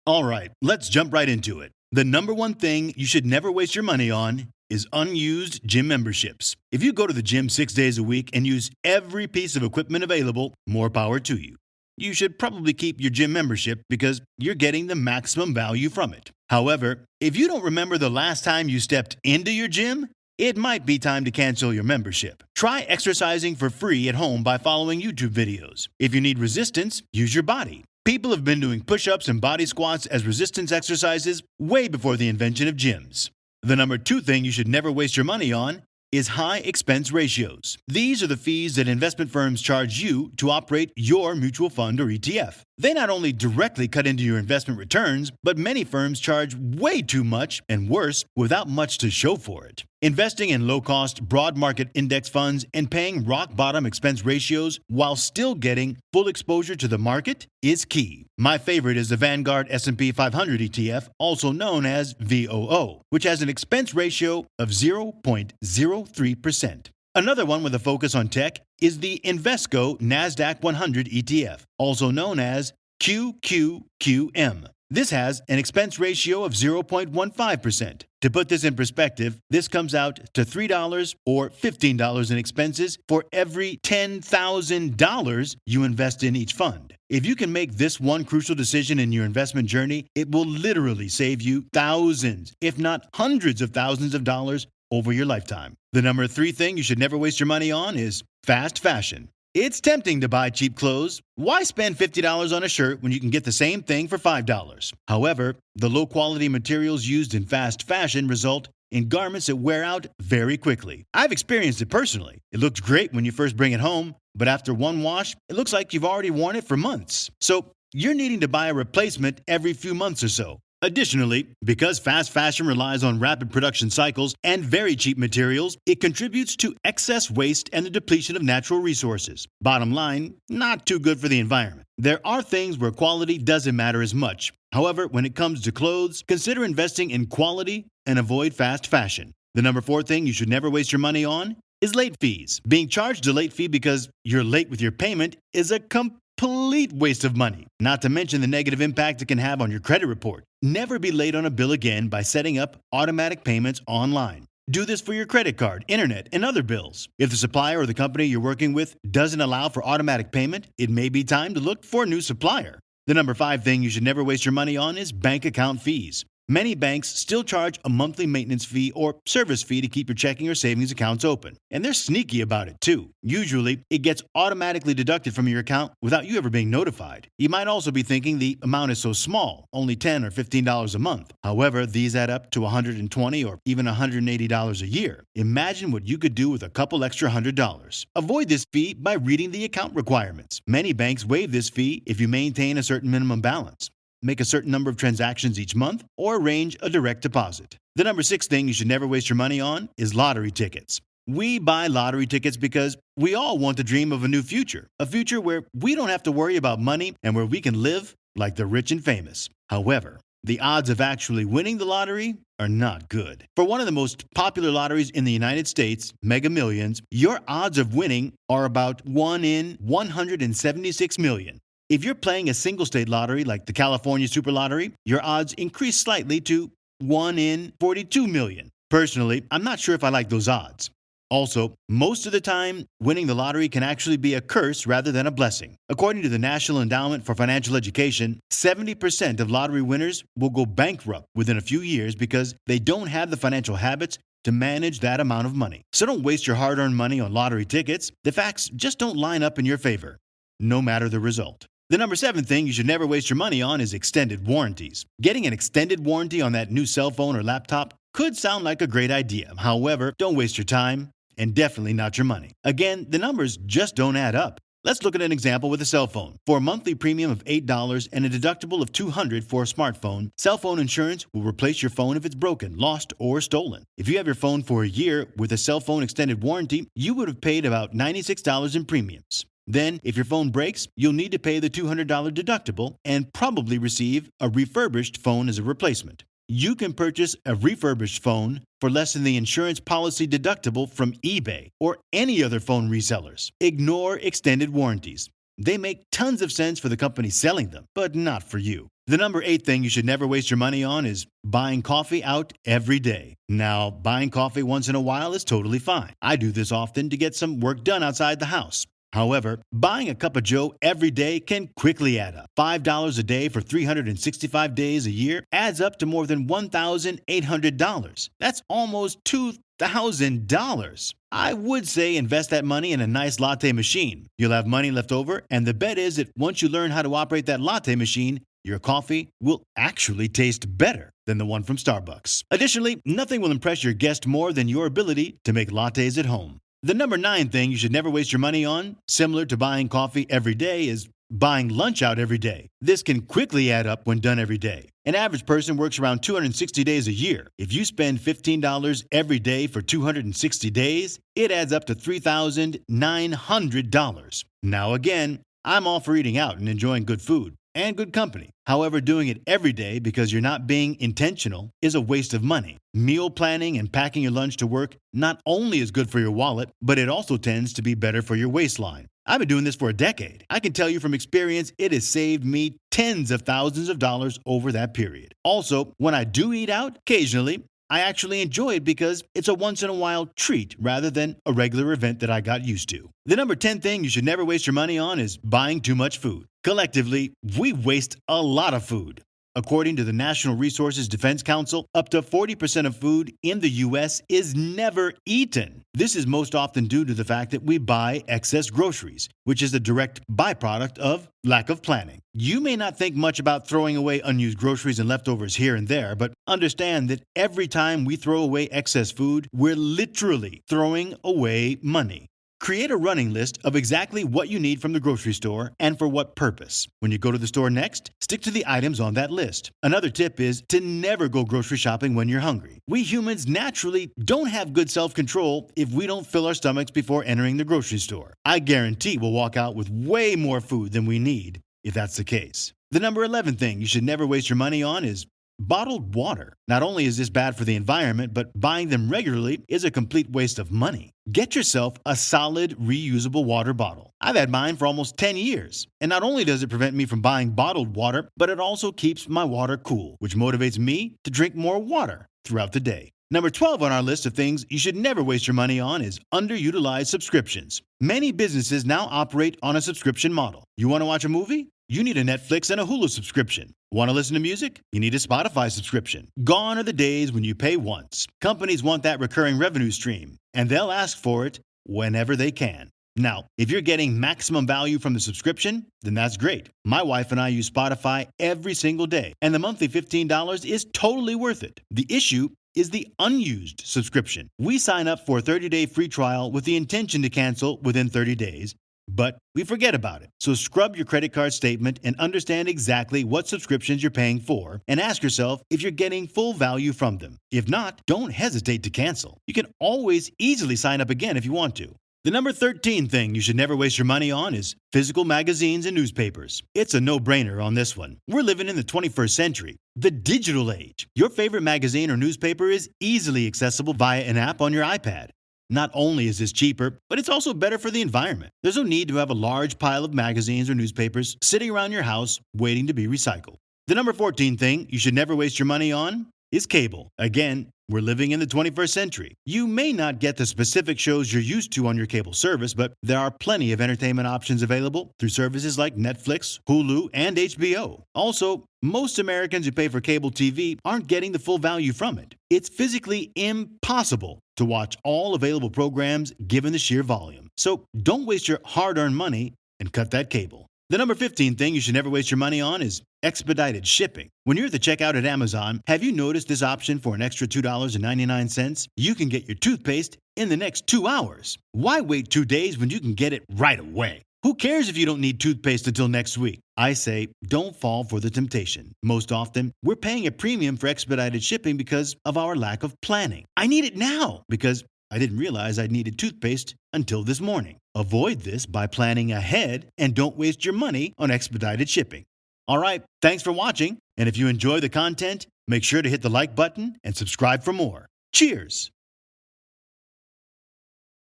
All right, let's jump right into it. The number one thing you should never waste your money on is unused gym memberships. If you go to the gym 6 days a week and use every piece of equipment available, more power to you. You should probably keep your gym membership because you're getting the maximum value from it. However, if you don't remember the last time you stepped into your gym, it might be time to cancel your membership. Try exercising for free at home by following YouTube videos. If you need resistance, use your body. People have been doing push-ups and body squats as resistance exercises way before the invention of gyms. The number two thing you should never waste your money on is high expense ratios. These are the fees that investment firms charge you to operate your mutual fund or ETF. They not only directly cut into your investment returns, but many firms charge way too much and worse without much to show for it. Investing in low-cost, broad market index funds and paying rock-bottom expense ratios while still getting full exposure to the market is key. My favorite is the Vanguard S&P 500 ETF, also known as VOO, which has an expense ratio of 0.03%. Another one with a focus on tech is the Invesco NASDAQ 100 ETF, also known as QQQM. This has an expense ratio of 0.15%. To put this in perspective, this comes out to $3 or $15 in expenses for every $10,000 you invest in each fund. If you can make this one crucial decision in your investment journey, it will literally save you thousands, if not hundreds of thousands of dollars over your lifetime. The number three thing you should never waste your money on is fast fashion. It's tempting to buy cheap clothes. Why spend $50 on a shirt when you can get the same thing for $5? However, the low-quality materials used in fast fashion result in garments that wear out very quickly. I've experienced it personally. It looks great when you first bring it home, but after one wash, it looks like you've already worn it for months. So you're needing to buy a replacement every few months or so. Additionally, because fast fashion relies on rapid production cycles and very cheap materials, it contributes to excess waste and the depletion of natural resources. Bottom line, not too good for the environment. There are things where quality doesn't matter as much. However, when it comes to clothes, consider investing in quality and avoid fast fashion. The number four thing you should never waste your money on is late fees. Being charged a late fee because you're late with your payment is a complete waste of money, not to mention the negative impact it can have on your credit report. Never be late on a bill again by setting up automatic payments online. Do this for your credit card, internet, and other bills. If the supplier or the company you're working with doesn't allow for automatic payment, it may be time to look for a new supplier. The number five thing you should never waste your money on is bank account fees. Many banks still charge a monthly maintenance fee or service fee to keep your checking or savings accounts open. And they're sneaky about it too. Usually, it gets automatically deducted from your account without you ever being notified. You might also be thinking the amount is so small, only $10 or $15 a month. However, these add up to $120 or even $180 a year. Imagine what you could do with a couple extra $100. Avoid this fee by reading the account requirements. Many banks waive this fee if you maintain a certain minimum balance, make a certain number of transactions each month, or arrange a direct deposit. The number six thing you should never waste your money on is lottery tickets. We buy lottery tickets because we all want to dream of a new future, a future where we don't have to worry about money and where we can live like the rich and famous. However, the odds of actually winning the lottery are not good. For one of the most popular lotteries in the United States, Mega Millions, your odds of winning are about 1 in 176 million. If you're playing a single-state lottery like the California Super Lottery, your odds increase slightly to 1 in 42 million. Personally, I'm not sure if I like those odds. Also, most of the time, winning the lottery can actually be a curse rather than a blessing. According to the National Endowment for Financial Education, 70% of lottery winners will go bankrupt within a few years because they don't have the financial habits to manage that amount of money. So don't waste your hard-earned money on lottery tickets. The facts just don't line up in your favor, no matter the result. The number seven thing you should never waste your money on is extended warranties. Getting an extended warranty on that new cell phone or laptop could sound like a great idea. However, don't waste your time and definitely not your money. Again, the numbers just don't add up. Let's look at an example with a cell phone. For a monthly premium of $8 and a deductible of $200 for a smartphone, cell phone insurance will replace your phone if it's broken, lost, or stolen. If you have your phone for a year with a cell phone extended warranty, you would have paid about $96 in premiums. Then, if your phone breaks, you'll need to pay the $200 deductible and probably receive a refurbished phone as a replacement. You can purchase a refurbished phone for less than the insurance policy deductible from eBay or any other phone resellers. Ignore extended warranties. They make tons of sense for the company selling them, but not for you. The number 8 thing you should never waste your money on is buying coffee out every day. Now, buying coffee once in a while is totally fine. I do this often to get some work done outside the house. However, buying a cup of joe every day can quickly add up. $5 a day for 365 days a year adds up to more than $1,800. That's almost $2,000. I would say invest that money in a nice latte machine. You'll have money left over, and the bet is that once you learn how to operate that latte machine, your coffee will actually taste better than the one from Starbucks. Additionally, nothing will impress your guest more than your ability to make lattes at home. The number 9 thing you should never waste your money on, similar to buying coffee every day, is buying lunch out every day. This can quickly add up when done every day. An average person works around 260 days a year. If you spend $15 every day for 260 days, it adds up to $3,900. Now again, I'm all for eating out and enjoying good food and good company. However, doing it every day because you're not being intentional is a waste of money. Meal planning and packing your lunch to work not only is good for your wallet, but it also tends to be better for your waistline. I've been doing this for a decade. I can tell you from experience, it has saved me tens of thousands of dollars over that period. Also, when I do eat out, occasionally, I actually enjoy it because it's a once-in-a-while treat rather than a regular event that I got used to. The number 10 thing you should never waste your money on is buying too much food. Collectively, we waste a lot of food. According to the National Resources Defense Council, up to 40% of food in the U.S. is never eaten. This is most often due to the fact that we buy excess groceries, which is a direct byproduct of lack of planning. You may not think much about throwing away unused groceries and leftovers here and there, but understand that every time we throw away excess food, we're literally throwing away money. Create a running list of exactly what you need from the grocery store and for what purpose. When you go to the store next, stick to the items on that list. Another tip is to never go grocery shopping when you're hungry. We humans naturally don't have good self-control if we don't fill our stomachs before entering the grocery store. I guarantee we'll walk out with way more food than we need if that's the case. The number 11 thing you should never waste your money on is bottled water. Not only is this bad for the environment, but buying them regularly is a complete waste of money. Get yourself a solid, reusable water bottle. I've had mine for almost 10 years. And not only does it prevent me from buying bottled water, but it also keeps my water cool, which motivates me to drink more water throughout the day. Number 12 on our list of things you should never waste your money on is underutilized subscriptions. Many businesses now operate on a subscription model. You want to watch a movie? You need a Netflix and a Hulu subscription. Want to listen to music? You need a Spotify subscription. Gone are the days when you pay once. Companies want that recurring revenue stream, and they'll ask for it whenever they can. Now, if you're getting maximum value from the subscription, then that's great. My wife and I use Spotify every single day, and the monthly $15 is totally worth it. The issue is the unused subscription. We sign up for a 30-day free trial with the intention to cancel within 30 days, but we forget about it. So scrub your credit card statement and understand exactly what subscriptions you're paying for and ask yourself if you're getting full value from them. If not, don't hesitate to cancel. You can always easily sign up again if you want to. The number 13 thing you should never waste your money on is physical magazines and newspapers. It's a no-brainer on this one. We're living in the 21st century, the digital age. Your favorite magazine or newspaper is easily accessible via an app on your iPad. Not only is this cheaper, but it's also better for the environment. There's no need to have a large pile of magazines or newspapers sitting around your house waiting to be recycled. The number 14 thing you should never waste your money on is cable. Again, we're living in the 21st century. You may not get the specific shows you're used to on your cable service, but there are plenty of entertainment options available through services like Netflix, Hulu, and HBO. Also, most Americans who pay for cable TV aren't getting the full value from it. It's physically impossible to watch all available programs given the sheer volume. So don't waste your hard-earned money and cut that cable. The number 15 thing you should never waste your money on is expedited shipping. When you're at the checkout at Amazon, have you noticed this option for an extra $2.99? You can get your toothpaste in the next 2 hours. Why wait 2 days when you can get it right away? Who cares if you don't need toothpaste until next week? I say, don't fall for the temptation. Most often, we're paying a premium for expedited shipping because of our lack of planning. I need it now because I didn't realize I needed toothpaste until this morning. Avoid this by planning ahead and don't waste your money on expedited shipping. All right, thanks for watching. And if you enjoy the content, make sure to hit the like button and subscribe for more. Cheers!